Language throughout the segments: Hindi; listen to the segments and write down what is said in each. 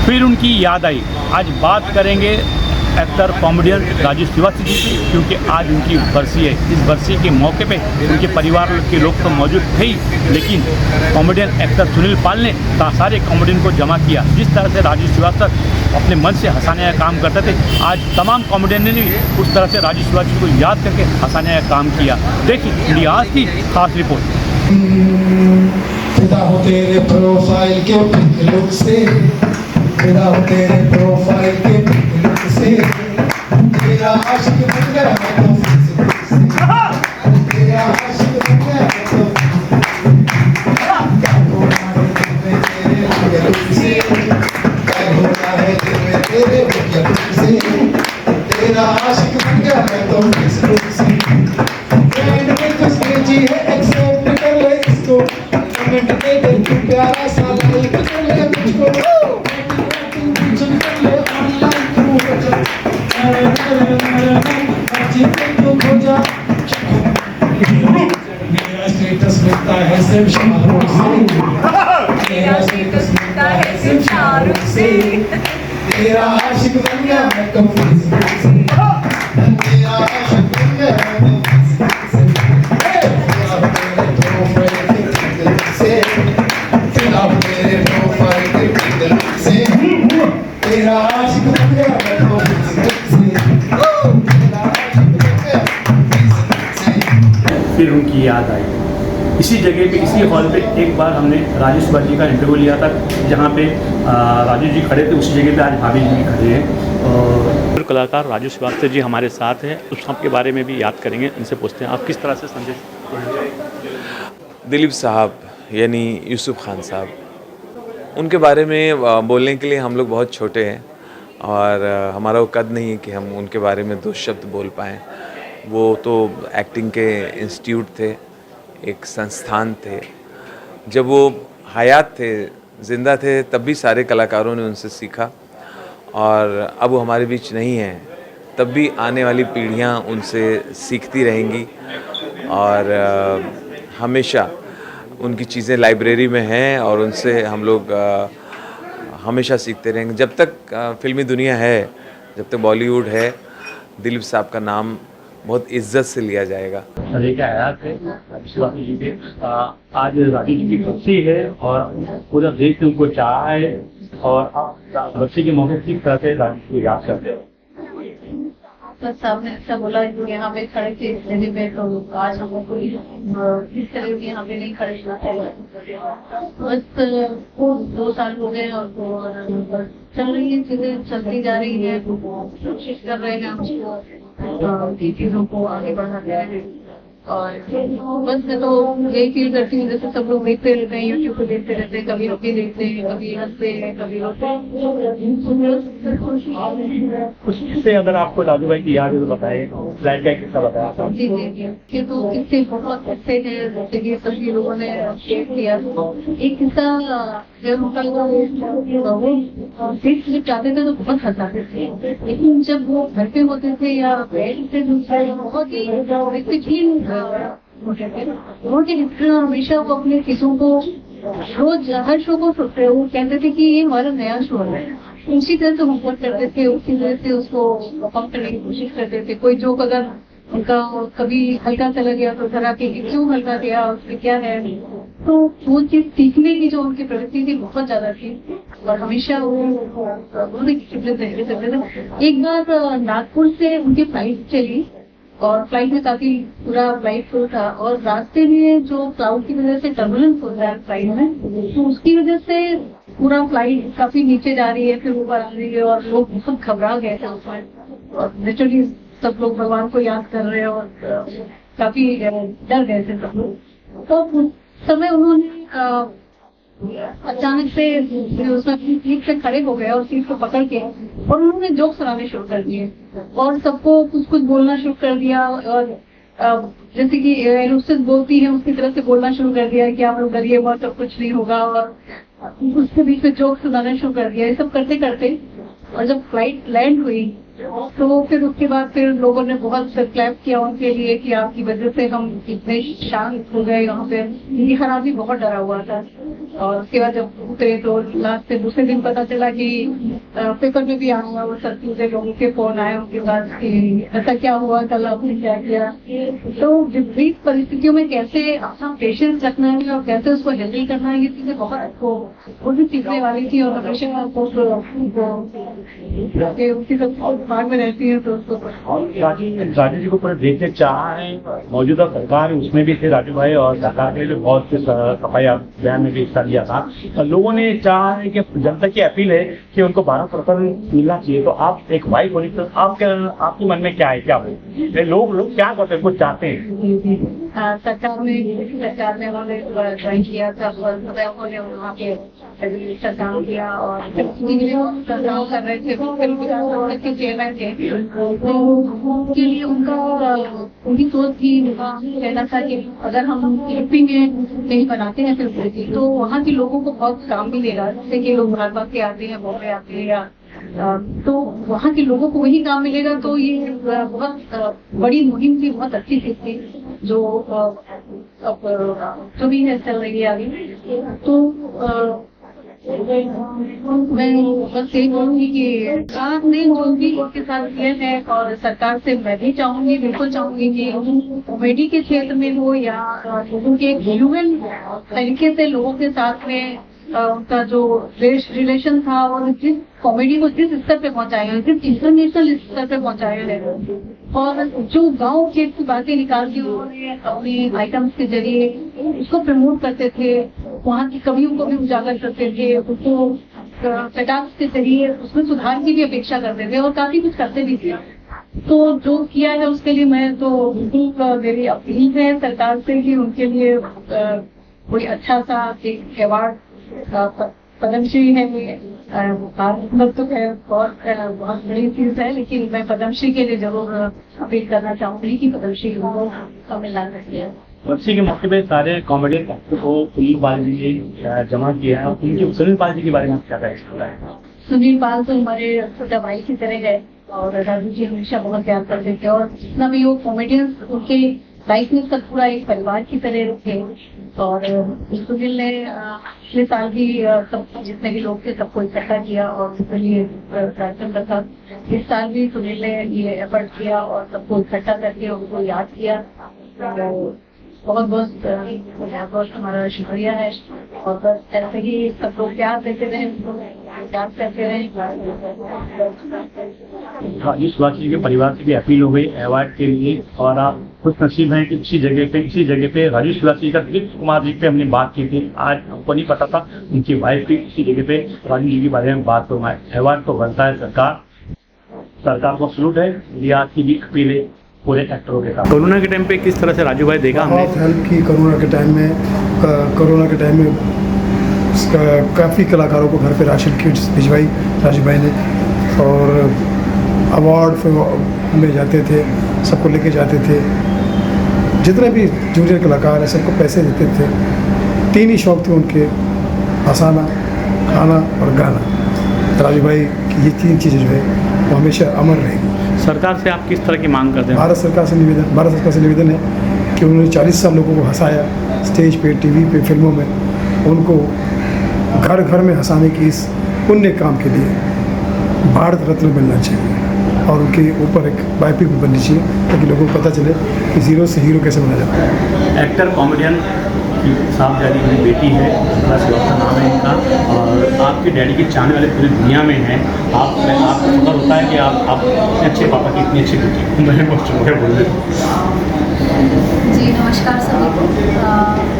फिर उनकी याद आई। आज बात करेंगे एक्टर कॉमेडियन राजू श्रीवास्तव जी से, क्योंकि आज उनकी बरसी है। इस बरसी के मौके पे उनके परिवार के लोग तो मौजूद थे ही, लेकिन कॉमेडियन एक्टर सुनील पाल ने सारे कॉमेडियन को जमा किया। जिस तरह से राजू श्रीवास्तव अपने मन से हंसाने का काम करते थे, आज तमाम कॉमेडियन ने भी उस तरह से राजू श्रीवास्तव को याद करके हंसाने का काम किया। देखिए इंडिया आज की खास रिपोर्ट। फिदा हो तेरे प्रोफाइल के पिक लुक से, फिदा हो तेरे प्रोफाइल के पिक लुक से, तेरा आशिक बन गया मैं तो फेसबुक से, तेरा आशिक बन गया मैं तो क्या होना है तेरे लुक से, क्या होना है तेरे लुक से, तेरा आशिक बन गया मैं तो फेसबुक से। ट्रेंड में कुछ तेजी है, एक्सेप्ट कर ले इसको, कमेंट दे दे तू प्यारा सा, लाइक कर ले मुझको, मेंशन कर ले ऑनलाइन तू हो जा, तो हो जा। मेरा स्टेटस मिलता है सिर्फ शाहरुख से, मेरा स्टेटस मिलता है सिर्फ शाहरुख से, तेरा आशिक बन गया मैं तो फेसबुक से, तेरा आशिक बन गया मैं तो फेसबुक से। तेरा आशिक बन गया मैं तो फेसबुक से। फिर उनकी याद आई। इसी जगह पे, इसी हॉल पे एक बार हमने राजू श्रीवास्तव जी का इंटरव्यू लिया था, जहाँ पे राजू जी खड़े थे। उसी जगह पे आज भाभी जी भी खड़े हैं। और कलाकार राजू श्रीवास्तव जी हमारे साथ हैं। उस सबके बारे में भी याद करेंगे। इनसे पूछते हैं आप किस तरह से संदेश देना चाहेंगे। दिलीप साहब यानी यूसुफ खान साहब, उनके बारे में बोलने के लिए हम लोग बहुत छोटे हैं और हमारा वो कद नहीं है कि हम उनके बारे में दो शब्द बोल पाएँ। वो तो एक्टिंग के इंस्टीट्यूट थे, एक संस्थान थे। जब वो हयात थे, ज़िंदा थे, तब भी सारे कलाकारों ने उनसे सीखा, और अब वो हमारे बीच नहीं हैं, तब भी आने वाली पीढ़ियाँ उनसे सीखती रहेंगी। और हमेशा उनकी चीज़ें लाइब्रेरी में हैं और उनसे हम लोग हमेशा सीखते रहेंगे। जब तक फिल्मी दुनिया है, जब तक बॉलीवुड है, दिलीप साहब का नाम बहुत इज्जत से लिया जाएगा। एक आयात है श्रीवास्तव जी के, आज राजू जी की बरसी है और पूरा देश ने उनको चाहा है, और आप बरसी के मौके पर किस तरह से राजू को याद करते हैं। तो सामने ऐसा बोला यहाँ पे खड़े थे इस जगह पे, तो आज हम लोग को इस तरह के यहाँ पे नहीं खड़े होना चाहिए। बस 2 साल हो गए और चल रही है, चीजें चलती जा रही है। कोशिश कर रहे हैं हम चीजों को आगे बढ़ाते हैं। और बस मैं तो यही फील करती हूँ, जैसे सब लोग देखते रहते हैं, यूट्यूब पे देखते रहते हैं, कभी रोके देखते हैं, कभी हंसते हैं, कभी रोते हैं। कुछ से अगर आपको राजू भाई की याद है तो बताइए। फ्लैट का किस्सा बताया था। जी जी जी, ये तो किस्से बहुत अच्छे हैं, जैसे कि सभी लोगों ने शेयर किया। एक किस्सा जब उनका वो देख जब जाते थे तो बहुत हंसाते थे, लेकिन जब वो घर पे होते थे या बैठते थे बहुत ही बहुत ही हमेशा वो अपने चीजों को रोज हर शो को सुनते, वो कहते थे कि ये हमारा नया शो है। उसी तरह से होमवर्क करते थे, उसी तरह से उसको परफॉर्म करने की कोशिश करते थे। कोई जोक अगर उनका कभी हल्का चला गया तो तरह के क्यों हल्का गया, उसमें क्या है, तो वो चीज सीखने की जो उनकी प्रवृत्ति थी बहुत ज्यादा थी। और हमेशा वो एक बार नागपुर से उनकी फ्लाइट चली और फ्लाइट में काफी पूरा फ्लाइट फुल था, और रास्ते में जो क्लाउड की वजह से टर्बुलेंस होता है फ्लाइट में, तो उसकी वजह से पूरा फ्लाइट काफी नीचे जा रही है, फिर ऊपर आ रही है, और लोग बहुत घबरा गए थे उसमें। और नेचुरली सब लोग भगवान को याद कर रहे हैं और काफी डर गए थे सब लोग। तो उस समय उन्होंने अचानक से उसमें सीट से खड़े हो गए और सीट को पकड़ के और उन्होंने जोक सुनाने शुरू कर दिए और सबको कुछ कुछ बोलना शुरू कर दिया। और जैसे कि एरोस्टेस बोलती है उसकी तरफ से बोलना शुरू कर दिया कि आप लोग डरिए मत, सब कुछ नहीं होगा, और उसके बीच में जोक सुनाना शुरू कर दिया। ये सब करते करते और जब फ्लाइट लैंड हुई तो फिर उसके बाद फिर लोगों ने बहुत क्लैप किया उनके लिए कि आपकी वजह से हम इतने शांत हो गए। यहाँ पे खराबी बहुत डरा हुआ था। और उसके बाद जब उतरे तो लास्ट से दूसरे दिन पता चला कि पेपर में भी आया वो सब चीजें, लोगों के फोन आए उनके पास कि ऐसा क्या हुआ, कल आपने क्या किया। तो विपरीत परिस्थितियों में कैसे अपना पेशेंस रखना है और कैसे उसको हैंडल करना है, ये चीजें बहुत आपको वो भी सीखने वाली थी। और हमेशा आपको उसकी सब दिमाग में रहती है। तो उसको राजू जी को पूरा देखने चाह रहे हैं, मौजूदा सरकार उसमें भी थे राजू भाई, और सरकार ने भी बहुत से सफाई अभियान में भी हिस्सा लिया था। लोगों ने चाहा है कि जनता की अपील है कि उनको 12% मिलना चाहिए। तो आप एक वाइफ होने तो आपके मन में क्या है, क्या हो लोग क्या करते हैं, कुछ चाहते हैं? सरकार ने उन्होंने ज्वाइन किया था, उन्होंने वहाँ पे काम किया और काम कर रहे थे, के चेयरमैन थे। तो उनके लिए उनकी सोच थी, उनका कहना था कि अगर हम यूपी में कहीं बनाते हैं फिल्म तो वहाँ के लोगों को बहुत काम मिलेगा, जैसे कि लोग भाजपा के आते हैं, बॉम्बे आते हैं, या तो वहाँ के लोगों को वही काम मिलेगा। तो ये बहुत बड़ी मुहिम थी, बहुत अच्छी चीज थी जो अब जो भी है चल रही है आगे। तो मैं बस यही बोलूंगी कि सरकार ने जो भी उसके साथ किया है, और सरकार से मैं भी चाहूंगी, बिल्कुल चाहूंगी कि कॉमेडी के क्षेत्र में हो या लोगों के ह्यूमन तरीके से लोगों के साथ में उनका जो रिलेशन था और जिस कॉमेडी को जिस स्तर पे पहुंचाया है, जिस इंटरनेशनल स्तर पे पहुंचाया है, और जो गांव के बातें निकाल के उन्होंने अपने आइटम्स के जरिए उसको प्रमोट करते थे, वहाँ की कमियों को भी उजागर करते थे, उसको कटाक्ष के जरिए उसमें सुधार की भी अपेक्षा करते थे और काफी कुछ करते भी थे। तो जो किया है उसके लिए मैं तो बिल्कुल मेरी अपील है सरकार से कि उनके लिए कोई अच्छा सा एक अवार्ड, पद्मश्री है, तो है बहुत बड़ी चीज है, लेकिन मैं पद्मश्री के लिए जरूर अपील करना चाहूंगी कि पद्मश्री को मिलना चाहिए। पद्मश्री के मौके पे सारे कॉमेडियन को सुनील पाल जी ने जमा किया है, उनके सुनील पाल जी के बारे में क्या है? सुनील पाल तो हमारे छोटा भाई की तरह है और राजू जी हमेशा बहुत प्यार करते थे, और जितना भी वो कॉमेडियंस उनके लाइफ में सब पूरा एक परिवार की तरह थे। और सुनील ने पिछले साल भी सब जितने भी लोग थे सबको इकट्ठा किया और उसके लिए कार्यक्रम रखा। इस साल भी सुनील ने ये एफर्ट किया और सबको इकट्ठा करके उनको याद किया। बहुत बहुत हमारा शुक्रिया है, और बस ऐसे ही सब लोग प्यार देते रहे, याद करते रहे। राजू शिवाजी जी के परिवार से भी अपील हो गई अवार्ड के लिए, और आप खुश नसीब हैं कि इसी जगह पे राजू शिवाजी का दिलीप कुमार जी पे हमने बात की थी। आज हमको नहीं पता था उनकी वाइफ भी इसी जगह पे राजू जी के बारे में बात करना है। अवार्ड तो बनता है सरकार को सलूट है। ये आज की भी अपील है पूरे एक्टरों के साथ। कोरोना के टाइम पे किस तरह से राजू भाई देखा हमने? बहुत हेल्प की कोरोना के टाइम में काफ़ी कलाकारों को घर पे राशन किट्स भिजवाई राजू भाई ने, और अवार्ड में जाते थे, सबको लेके जाते थे, जितने भी जूनियर कलाकार हैं सबको पैसे देते थे। 3 ही शौक थे उनके, हंसाना, खाना और गाना। राजू भाई की ये 3 चीज़ें जो है वो हमेशा अमर रहेगी। सरकार से आप किस तरह की मांग करते हैं? भारत सरकार से निवेदन है कि उन्होंने 40 साल लोगों को हंसाया, स्टेज पे, टीवी पे, फिल्मों में, उनको घर घर में हंसाने की इस पुण्य काम के लिए भारत रत्न मिलना चाहिए, और उनके ऊपर एक बायोपिक भी बननी चाहिए ताकि लोगों को पता चले कि जीरो से हीरो कैसे बना जाता है। एक्टर कॉमेडियन की साहबजादी मेरी बेटी है, श्रीवास्तव नाम है इनका, और आपके डैडी के चाहने वाले पूरी दुनिया में हैं। आपको पता होता है कि आप इतने अच्छे पापा की इतनी अच्छी बेटी। मैं बहुत शुक्रिया बोल रही हूँ जी। नमस्कार सभी को।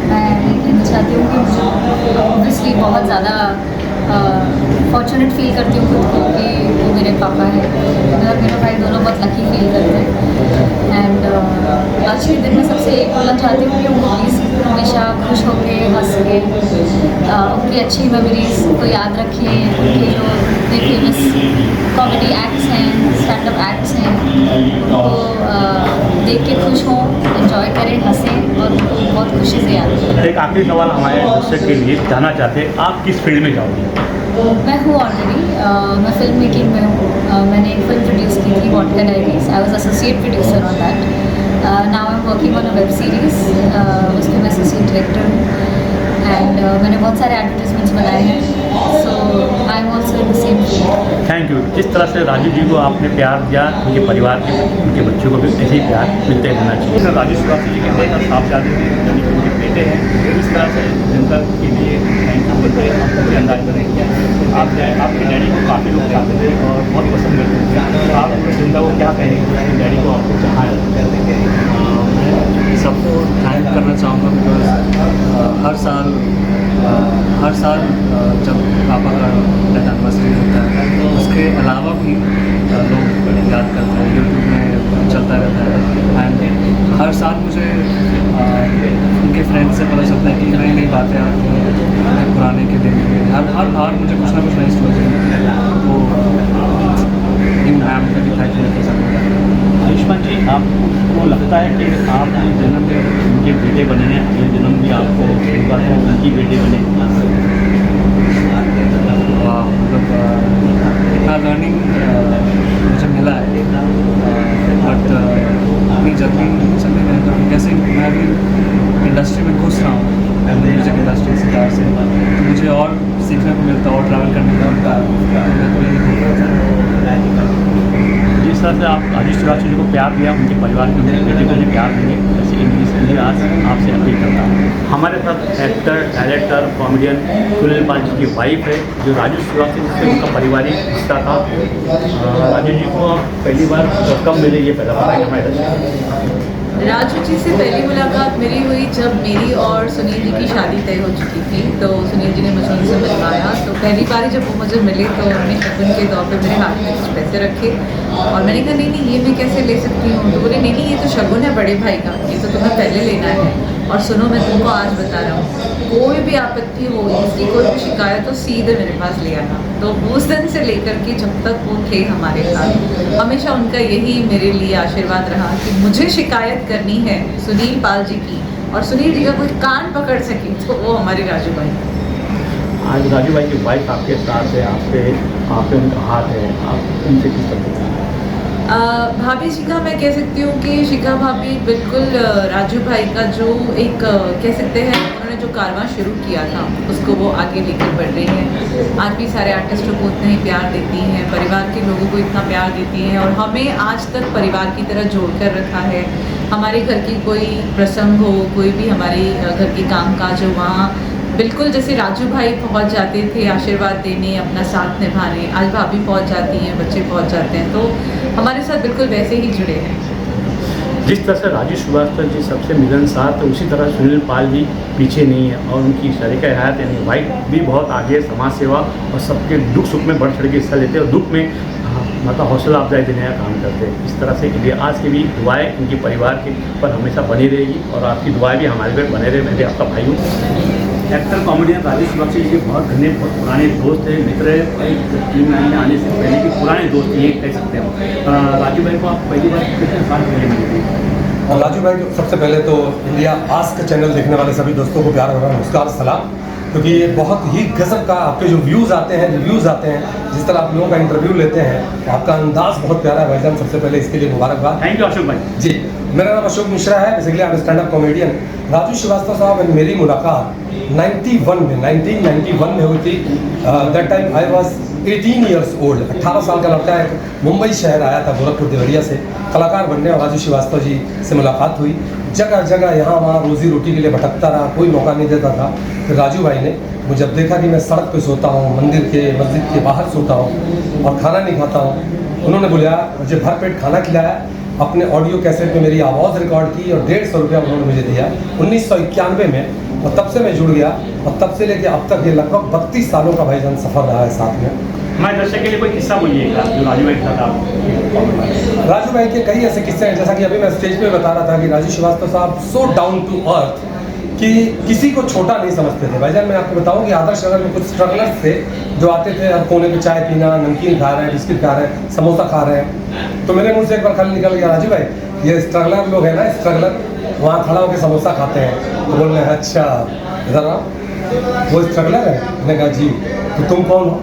मैं ये कहना चाहती हूँ कि मुझे ऑब्वियसली बहुत ज़्यादा फॉर्चुनेट फील करती हूँ खुद को कि वो मेरे पापा हैं, और मेरा भाई दोनों बहुत लकी फील करते हैं। एंड आज के दिन में सबसे एक बोलना चाहती हूँ कि उनको प्लीज़ हमेशा खुश होकर हंस के उनकी अच्छी मेमोरीज को याद रखिए। उनके जो इतने फेमस कॉमेडी एक्ट्स हैं, स्टैंड अप एक्ट्स हैं, उनको देख के खुश हों, एंजॉय करें, हंसें और उनको बहुत खुशी से याद करें। एक आखिरी सवाल हमारे दर्शक के लिए जानना चाहते हैं, आप किस फील्ड में जाओगे? मैं हूँ ऑलरेडी, मैं फिल्म मेकिंग में हूँ। मैंने एक फिल्म प्रोड्यूस की थी, vodka diaries. I was associate producer on that. Now I am working on a web series, उसमें मैं एसोसिएट डायरेक्टर हूँ। एंड मैंने बहुत सारे एडवर्टाइजमेंट्स बनाए हैं, so I am also in the same field. Thank you. जिस तरह से राजू जी को आपने प्यार दिया, उनके परिवार के उनके बच्चों को भी ऐसे ही प्यार मिलते रहना चाहिए। राजू श्रीवास्तव जी के बेटा साहबजादे हैं, यानी कि उनके बेटे हैं, इस तरह से जनता के लिए थैंक यू बोलते हैं। आप मुझे अंदाज करें आपके डैडी को काफ़ी लोग चाहते थे और बहुत पसंद करते थे, तो आप जनता को क्या कहेंगे कि डैडी को आपको चाहा? सबको थैंक करना चाहूँगा बिकॉज हर साल जब पापा का डेथ एनिवर्सरी होता है उसके अलावा भी लोग याद करते हैं, यूट्यूब में चलता रहता है एंड हर साल मुझे उनके फ्रेंड्स से पता चलता है कि नई नई बातें आती हैं पुराने के दिन में। हर बार मुझे कुछ ना कुछ नई स्टोरी वो इन हैम का भी थैंक यू कर सकूँगा। आयुष्मान जी, आपको लगता है कि आप जन्म में उनके बेटे बने हैं, अगले जन्म भी आपको उनकी बेटे बने? मतलब इतना लर्निंग मुझे मिला है, बट इतनी जल्दी चलने में तो कैसे मैं भी इंडस्ट्री में घुस रहा हूँ, म्यूजिक इंडस्ट्री सितार से, तो मुझे और सीखने को मिलता है और ट्रैवल करने को मिलता है। जिस तरह से आप राजू श्रीवास्तव जी को प्यार दिया, उनके परिवार के उनके बेटे को भी प्यार देंगे, ऐसे इंग्लिश के लिए आज आपसे अपील करता हूँ। हमारे साथ actor, director, comedian Sunil Pal ji की वाइफ है, जो राजू श्रीवास्तव जी से उनका पारिवारिक रिश्ता था। राजू जी को पहली बार कब मिले, ये पहला बार हमारे राजू जी से पहली मुलाकात मेरी हुई जब मेरी और सुनील जी की शादी तय हो चुकी थी, तो सुनील जी ने मुझे उनसे मिलवाया। तो पहली बार जब वो मुझे मिले तो उन्होंने शगुन के तौर पे मेरे हाथ में कुछ पैसे रखे और मैंने कहा नहीं नहीं ये मैं कैसे ले सकती हूँ, तो बोले नहीं नहीं ये तो शगुन है बड़े भाई का, ये तो तुम्हें पहले लेना है। और सुनो मैं तुमको आज बता रहा हूँ, कोई भी आपत्ति हो, इसकी कोई भी शिकायत हो, सीधे मेरे पास ले आना। तो उस दिन से लेकर के जब तक वो थे हमारे साथ, हमेशा उनका यही मेरे लिए आशीर्वाद रहा कि मुझे शिकायत करनी है सुनील पाल जी की, और सुनील जी का कोई कान पकड़ सके तो वो हमारे राजू भाई। आज राजू भाई की वाइफ आपके साथ है, आप पे उनका हाथ है, आप उनसे किस तरह? भाभी जी का मैं कह सकती हूँ कि शिखा भाभी बिल्कुल राजू भाई का जो एक कह सकते हैं उन्होंने जो कारवां शुरू किया था उसको वो आगे लेकर बढ़ रही है। आज भी सारे आर्टिस्टों को उतना ही प्यार देती हैं, परिवार के लोगों को इतना प्यार देती हैं और हमें आज तक परिवार की तरह जोड़ कर रखा है। हमारे घर की कोई प्रसंग हो, कोई भी हमारे घर की कामकाज हो, वहाँ बिल्कुल जैसे राजू भाई पहुंच जाते थे आशीर्वाद देने, अपना साथ निभाने, आज भाभी पहुंच जाती हैं, बच्चे पहुंच जाते हैं, तो हमारे साथ बिल्कुल वैसे ही जुड़े हैं। जिस तरह से राजू श्रीवास्तव जी सबसे मिलनसार, तो उसी तरह सुनील पाल जी पीछे नहीं है और उनकी शरीका हयात यानी वाइफ भी बहुत आगे समाज सेवा और सबके दुख सुख में बढ़ चढ़ के हिस्सा लेते हैं और दुख में मतलब हौसला अफजाई देने का काम करते हैं। इस तरह से लिए आज की भी दुआएं उनके परिवार के पर हमेशा बनी रहेगी और आपकी दुआएं भी हमारे पर बने रहे। मैं भी आपका भाई हूँ। एक्टर कॉमेडियन राजू श्रीवास्तव जी के बहुत घने बहुत पुराने दोस्त हैं, मित्र हैं, टीम लाइन में आने से पहले के पुराने दोस्त ये कह सकते हैं। राजू भाई को आप पहली बार कितने साल पहले मिले थे? और राजू भाई सबसे पहले तो इंडिया आस्क चैनल देखने वाले सभी दोस्तों को प्यार भरा नमस्कार सलाम, क्योंकि ये बहुत ही गजब का आपके जो व्यूज़ आते हैं, रिव्यूज़ आते हैं, जिस तरह आप लोगों का इंटरव्यू लेते हैं, आपका अंदाज़ बहुत प्यारा है भाईजान। सबसे पहले इसके लिए मुबारकबाद। थैंक यू अशोक भाई। जी, मेरा नाम अशोक मिश्रा है, basically I am stand up comedian. Raju Srivastava साहब और मेरी मुलाकात 1991 में हुई थी। That time I was 18 years old. 18 साल का लड़का एक मुंबई शहर आया था गोरखपुर देवरिया से कलाकार बनने, और राजू श्रीवास्तव जी से मुलाकात हुई। जगह जगह यहाँ वहाँ रोजी रोटी के लिए भटकता रहा, कोई मौका नहीं देता था। फिर राजू भाई ने मुझे जब देखा कि मैं सड़क पे सोता हूँ, मस्जिद के बाहर सोता हूँ और खाना नहीं खाता हूँ, उन्होंने बुलाया, मुझे भरपेट खाना खिलाया, अपने ऑडियो कैसेट में मेरी आवाज़ रिकॉर्ड की और 150 रुपया उन्होंने मुझे दिया 1991 में। और तब से मैं जुड़ गया और तब से लेके अब तक ये लगभग 32 सालों का भाईजान सफ़र रहा है साथ में। हमारे दर्शक के लिए कोई किस्सा बोलिएगा जो राजू भाई के साथ आप? राजू भाई के कई ऐसे किस्से हैं, जैसा कि अभी मैं स्टेज पे बता रहा था कि राजू श्रीवास्तव साहब सो डाउन टू अर्थ कि किसी को छोटा नहीं समझते थे। भाईजान मैं आपको बताऊं कि आदर्श नगर में कुछ स्ट्रगलर्स थे जो आते थे, हर कोने पे चाय पीना, नमकीन खा रहे हैं, बिस्किट खा रहे हैं, समोसा खा रहे हैं। तो मेरे मुंह से एक बार खाली निकल गया, राजू भाई ये स्ट्रगलर लोग हैं ना, स्ट्रगलर वहाँ खड़ा होकर समोसा खाते हैं। तो बोल रहे हैं अच्छा इधर आओ, वो स्ट्रगलर है? मैंने कहा जी। तो तुम कौन हो?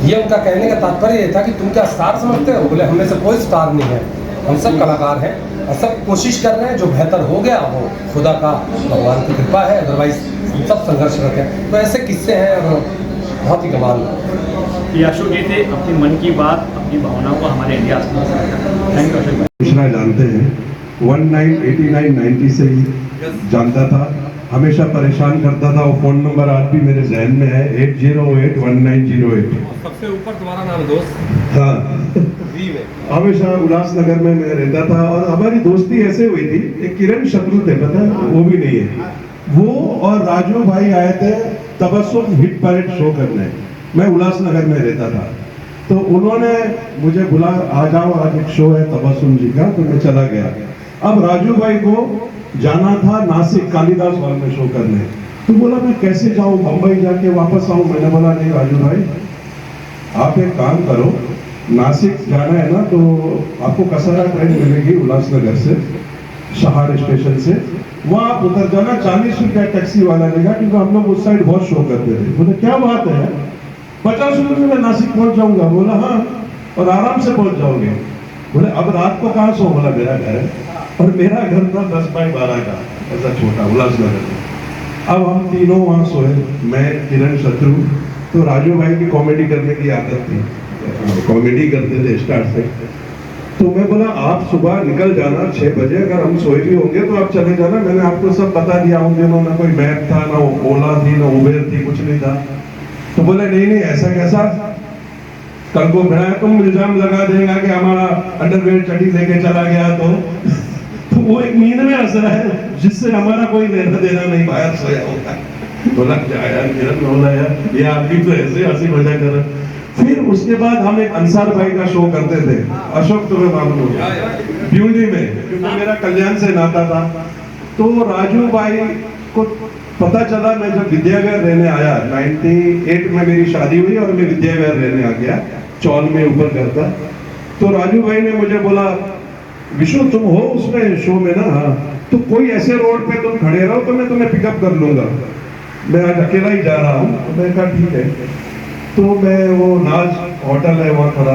ये उनका कहने का तात्पर्य ये था कि तुम क्या स्टार समझते हो? बोले हम में से कोई स्टार नहीं है, हम सब कलाकार हैं और सब कोशिश कर रहे हैं, जो बेहतर हो गया वो खुदा का, भगवान की कृपा है, अदरवाइज हम सब संघर्षरत हैं। तो ऐसे किस्से हैं और बहुत ही कमाल। ये अशोक जी थे, अपनी मन की बात, अपनी भावनाओं को हमारे इंडिया में। थैंक यू अशोक भाई। कृष्णा जानते हैं, 1989-90 से ही जानता था, हमेशा परेशान करता था। वो फ़ोन नंबर आज भी मेरे जहन में है, 8081908। सबसे ऊपर तुम्हारा नाम दोस्त। हाँ, हमेशा उल्लासनगर में मैं रहता था और हमारी दोस्ती ऐसे हुई थी। एक किरण शत्रु थे, पता है, वो भी नहीं है। वो और राजू भाई आए थे तबस्सुम हिट परेड शो करने। मैं उल्लासनगर में रहता था, तो उन्होंने मुझे बुला, आ जाओ आज एक शो है तबस्सुम जी का, तो मैं चला गया। अब राजू भाई को जाना था नासिक कालिदास हॉल में शो करने, तो बोला मैं कैसे जाऊं, बम्बई जाके वापस आऊं। मैंने बोला नहीं राजू भाई, आप एक काम करो, नासिक जाना है ना तो आपको कसारा ट्रेन मिलेगी उल्लासनगर से, शहार स्टेशन से, वहां आप उतर जाना, 40 रुपया टैक्सी वाला लेगा, क्योंकि हम लोग उस साइड बहुत शो करते थे। बोले क्या बात है, 50 रुपये में नासिक पहुंच जाऊंगा। बोला हाँ, और आराम से पहुंच जाओगे। बोले अब रात को कहाँ सो? बोला मेरा घर है, और मेरा घर था 10x12 का, ऐसा छोटा उल्लासनगर में। अब हम तीनों वहाँ सोए, मैं, किरण शत्रु। तो राजू भाई की कॉमेडी करने की आदत थी, कॉमेडी करते थे स्टार्ट से। तो मैं बोला आप सुबह निकल जाना 6 बजे, अगर हम सोए भी होंगे तो आप चले जाना, मैंने आपको सब बता दिया। उन दिनों ना कोई मैप था, ना ओला थी, ना उबेर थी, कुछ नहीं था। तो बोले नहीं नहीं, ऐसा कैसा, कल को भरा तुम इल्जाम लगा देगा कि हमारा अंडरवेयर चड्डी लेके चला गया। तो वो एक नींद में हंस रहा है, जिससे हमारा कोई लेना देना नहीं, बाहर सोया होता है। बोला क्या यार किरण, बोला यार ये आदमी तो ऐसे हंसी मजाक कर रहा। फिर उसके बाद हम एक अंसार भाई का शो करते थे, अशोक तुम्हें मालूम होगा, ब्यूंडी में, क्योंकि मेरा कल्याण से नाता था। तो राजू भाई को पता चला, मैं जब विद्याविहार रहने आया, 98 में मेरी शादी हुई और मैं विद्याविहार रहने आ गया, चौल में ऊपर करता। तो राजू भाई ने मुझे बोला विशु तुम हो उसमें शो में ना? हाँ। तो कोई ऐसे रोड पे तुम खड़े रहो तो मैं तुम्हें पिकअप कर लूंगा, मैं आज अकेला ही जा रहा हूँ। तो मैं कहा ठीक है। तो मैं वो नाज होटल है वहाँ खड़ा,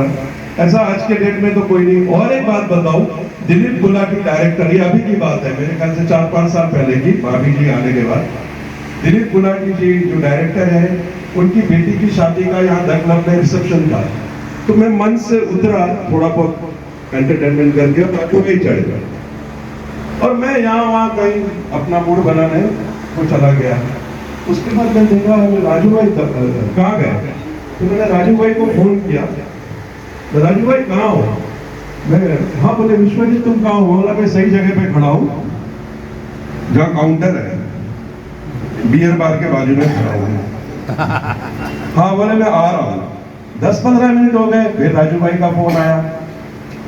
ऐसा आज के डेट में तो कोई नहीं। और एक बात बताऊं, दिलीप गुलाटी डायरेक्टर, ये अभी की बात है, मेरे ख्याल से 4-5 साल पहले की, भाभी जी आने के बाद। दिलीप गुलाटी जी जो डायरेक्टर है, उनकी बेटी की शादी का यहाँ द क्लब में रिसेप्शन था। तो मैं मन से उतरा, थोड़ा बहुत एंटरटेनमेंट करके राजू भाई चढ़ गया, और मैं यहाँ वहाँ कहीं अपना मूड बनाने को चला गया। उसके बाद मैं देखा राजू भाई कहाँ गए, तो मैंने राजू भाई को फोन किया, राजू भाई कहाँ हो? मैं हाँ, बोले विश्वजीत तुम कहाँ हो? बोला मैं सही जगह पे खड़ा हूँ, जहाँ काउंटर है, बियर बार के बाजू में खड़ा हूँ। हाँ, बोले मैं आ रहा हूँ। 10-15 मिनट हो गए, फिर राजू भाई का फोन आया,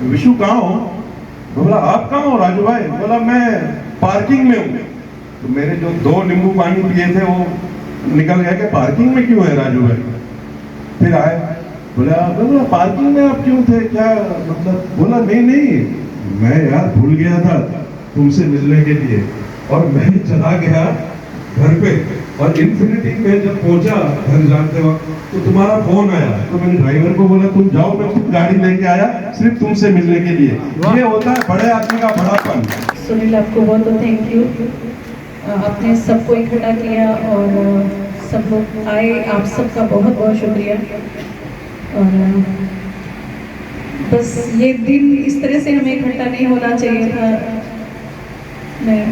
विशु कहाँ हो? बोला आप कहाँ हो राजू भाई? बोला मैं पार्किंग में हूँ। तो मेरे जो 2 नींबू पानी पिए थे वो निकल गया कि पार्किंग में क्यों है राजू भाई? फिर आए, बोला पार्किंग में आप क्यों थे, क्या मतलब? बोला नहीं, मैं यार भूल गया था तुमसे मिलने के लिए, और मैं चला गया घर पे, और इन्फिनिटी में जब पहुंचा घर जाते वक्त तो तुम्हारा फोन आया। तो मैंने ड्राइवर को बोला तुम जाओ, मैं खुद गाड़ी लेके आया सिर्फ तुमसे मिलने के लिए। ये होता है बड़े आदमी का बड़ापन। सुनील आपको बहुत बहुत थैंक यू, आपने सबको इकट्ठा किया और सब लोग आए, आप सबका बहुत बहुत शुक्रिया। और बस ये दिन इस तरह से हमें इकट्ठा नहीं होना चाहिए था, मैं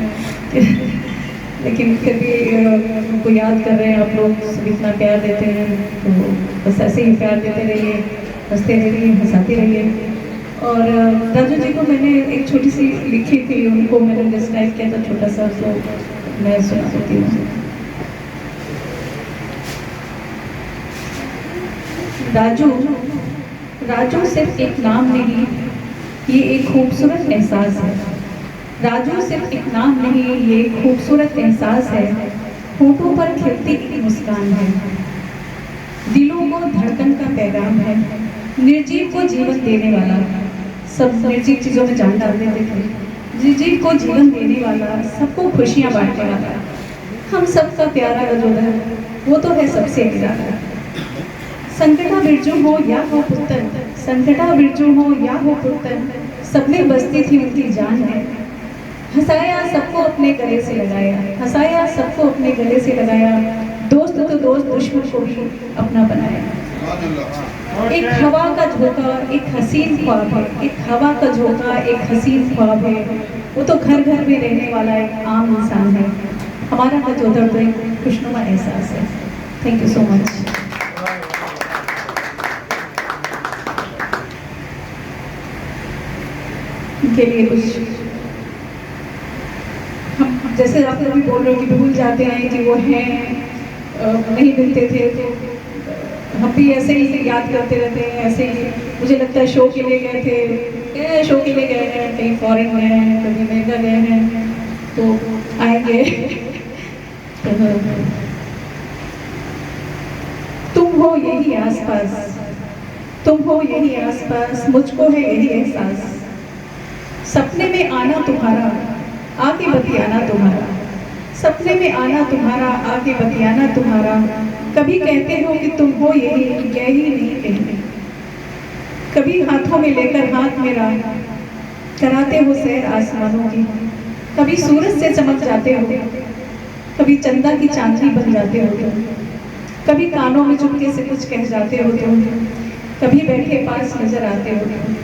लेकिन फिर भी उनको याद कर रहे हैं आप लोग, सब इतना प्यार देते हैं, तो बस ऐसे ही प्यार देते रहिए, हंसते रहिए, हंसाते रहिए। और राजू जी को मैंने एक छोटी सी लिखी थी, उनको मैंने डिस्क्राइब किया था छोटा सा, तो मैं सुना सकती हूँ। राजू सिर्फ एक नाम नहीं, ये एक खूबसूरत एहसास है। राजू सिर्फ एक नाम नहीं, ये एक खूबसूरत एहसास है, होठों पर खिलती एक मुस्कान है, दिलों को धड़कन का पैगाम है, निर्जीव को जीवन देने वाला। सब निर्जीव चीज़ों में जान डाल देते थे, निर्जीव को जीवन देने वाला, सबको खुशियाँ बांटने वाला, हम सबका प्यारा गजोदर, वो तो है सबसे निराला। संकटा बिरजू हो या हो पुत्तन, संकटा बिरजू हो या हो पुत्तन, सब में बसती थी उनकी जान है। हंसाया सबको अपने गले से लगाया, हंसाया सबको अपने गले से लगाया, दोस्त तो दोस्त दुश्मन को भी अपना बनाया। एक हवा का झोंका एक हसीन ख्वाब है, एक हवा का झोंका एक हसीन ख्वाब है, वो तो घर घर में रहने वाला एक आम इंसान है। हमारा गजोदर तो एक खुशनुमा एहसास है। Thank you so much. के लिए कुछ हम जैसे आप लोग भी बोल रहे हो कि भूल जाते हैं कि वो हैं, नहीं मिलते थे, तो हम भी ऐसे ही याद करते रहते हैं। ऐसे ही मुझे लगता है शो के लिए गए थे, शो के लिए गए हैं, कहीं फॉरेन गए हैं, कभी अमेरिका गए हैं, तो आएंगे। तुम हो यही आसपास, तुम हो यही आसपास, मुझको है यही एहसास। सपने में आना तुम्हारा, आगे बतियाना तुम्हारा, सपने में आना तुम्हारा, आगे बतियाना तुम्हारा। कभी कहते हो कि तुम हो यही नहीं कहीं, कभी हाथों में लेकर हाथ मेरा कराते हो सैर आसमानों की। कभी सूरज से चमक जाते हो, कभी चंदा की चांदनी बन जाते हो तुम, कभी कानों में चुपके से कुछ कह जाते हो तुम, कभी बैठे पास नजर आते हो तुम,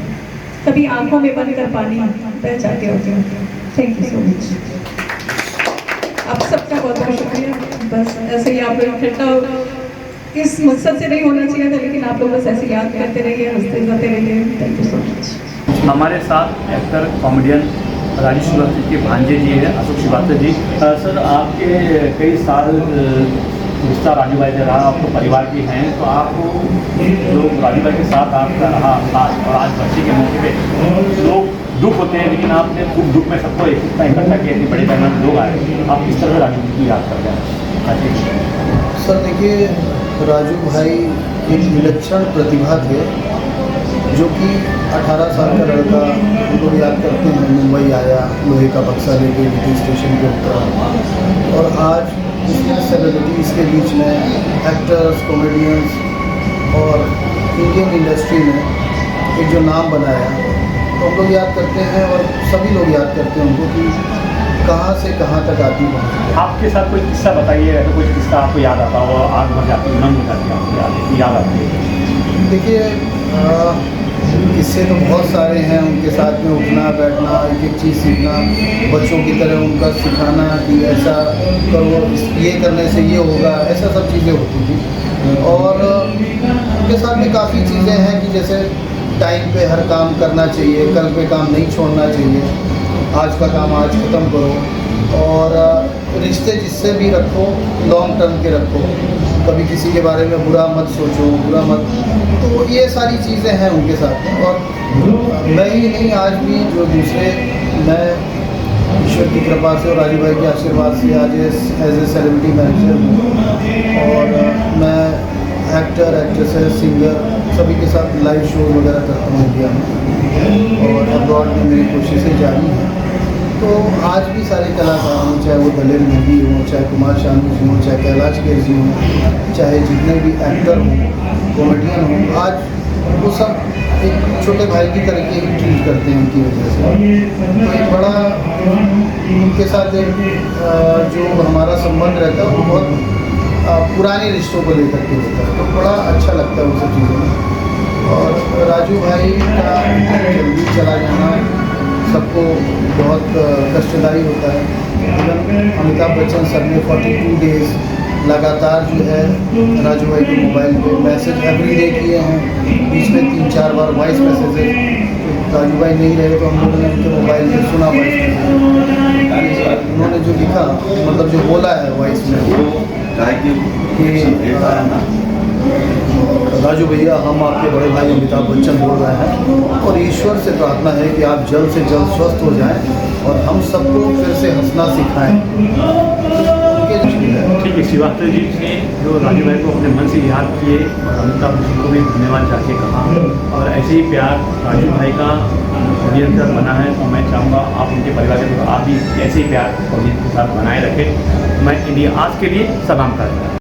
कभी आंखों में बनकर पानी बह जाते हो तुम। Thank you so much. आप सबका बहुत बहुत शुक्रिया। बस ऐसे ही आप लोग इकट्ठा इस मकसद से नहीं होना चाहिए था, लेकिन आप लोग बस ऐसे याद करते रहिए, हंसते जाते रहिए। Thank you so much. हमारे साथ एक्टर कॉमेडियन राजू श्रीवास्तव के भांजे जी हैं, अशोक श्रीवास्तव जी। सर, आपके कई साल रिश्ता राजू भाई से रहा, आपको परिवार के हैं, तो आपको जो राजू भाई के साथ आपका रहा साथ, और आज बच्चे के मौके पे लोग दुख होते हैं, लेकिन आपने खूब दुख में सबको इतना इकट्ठा किया, इतनी बड़े पैमाने में लोग आए, आप किस तरह राजू को याद करते हैं? सर देखिए, राजू भाई एक विलक्षण प्रतिभा थे, जो कि 18 साल का लड़का, उनको याद करते हैं, मुंबई आया, लोहे का बक्सा लेके वीटी स्टेशन पे उतरा, और आज सेलिब्रिटीज़ के बीच में एक्टर्स, कॉमेडियंस और इंडियन इंडस्ट्री में एक जो नाम बनाया, तो हम लोग याद करते हैं और सभी लोग याद करते हैं उनको कि कहाँ से कहाँ तक आती पहुँची। आपके साथ कोई किस्सा बताइए, अगर कोई किस्सा आपको याद आता हो, आग भर जाती है, नम हो जाती है, आपको याद आती है? देखिए, किस्से तो बहुत सारे हैं, उनके साथ में उठना बैठना, एक एक चीज़ सीखना, बच्चों की तरह उनका सिखाना कि ऐसा करो, ये करने से ये होगा, ऐसा सब चीज़ें होती थी। और उनके साथ में काफ़ी चीज़ें हैं कि जैसे टाइम पे हर काम करना चाहिए, कल पे काम नहीं छोड़ना चाहिए, आज का काम आज ख़त्म करो, और रिश्ते जिससे भी रखो लॉन्ग टर्म के रखो, कभी किसी के बारे में बुरा मत सोचो, बुरा मत, तो ये सारी चीज़ें हैं उनके साथ में। और मैं ही नहीं, आज भी जो दूसरे, मैं ईश्वर की कृपा से और राजू भाई के आशीर्वाद से आज एज ए सेलिब्रिटी मैनेजर हूँ, और मैं एक्टर, एक्ट्रेसेस, सिंगर सभी के साथ लाइव शो वगैरह करता हूँ इंडिया में, और अब्रॉड में मेरी कोशिशें जारी हैं। तो आज भी सारे कलाकार हों, चाहे वो दलेर मोदी हों, चाहे कुमार शानू जी हों, चाहे कैलाश खेर जी हों, चाहे जितने भी एक्टर हों, कॉमेडियन हों, आज वो सब एक छोटे भाई की तरह की ट्रीट करते हैं उनकी वजह से। तो एक बड़ा उनके साथ एक जो हमारा संबंध रहता है वो बहुत पुराने रिश्तों को लेकर के होता है, तो बड़ा अच्छा लगता है उन सब चीज़ों में। और राजू भाई का जल्दी चला जाना सबको बहुत कष्टदायी होता है। अमिताभ बच्चन सर ने 42 डेज़ लगातार जो है राजू भाई के मोबाइल पे मैसेज एवरीडे किए हैं, बीच में 3-4 बार वॉइस मैसेजेस। राजू भाई नहीं रहे तो हम लोगों ने उनके मोबाइल में सुना वॉइस मैसेज, उन्होंने जो लिखा, मतलब जो बोला है वॉइस में कि राजू भैया, हम आपके बड़े भाई अमिताभ बच्चन बोल रहे हैं, और ईश्वर से प्रार्थना है कि आप जल्द से जल्द स्वस्थ हो जाएं और हम सबको फिर से हंसना सिखाएं। ठीक है, श्रीवास्तव जी ने जो राजू भाई को अपने मन से याद किए, और अमिताभ बच्चन को भी धन्यवाद चाहते कहा, और ऐसे ही प्यार राजू भाई का ऑडियंस का बना है, तो मैं चाहूँगा आप उनके परिवार के, आप भी ऐसे ही प्यार ऑडियंस के साथ बनाए रखें। मैं इंडिया आज के लिए सलाम करता हूँ।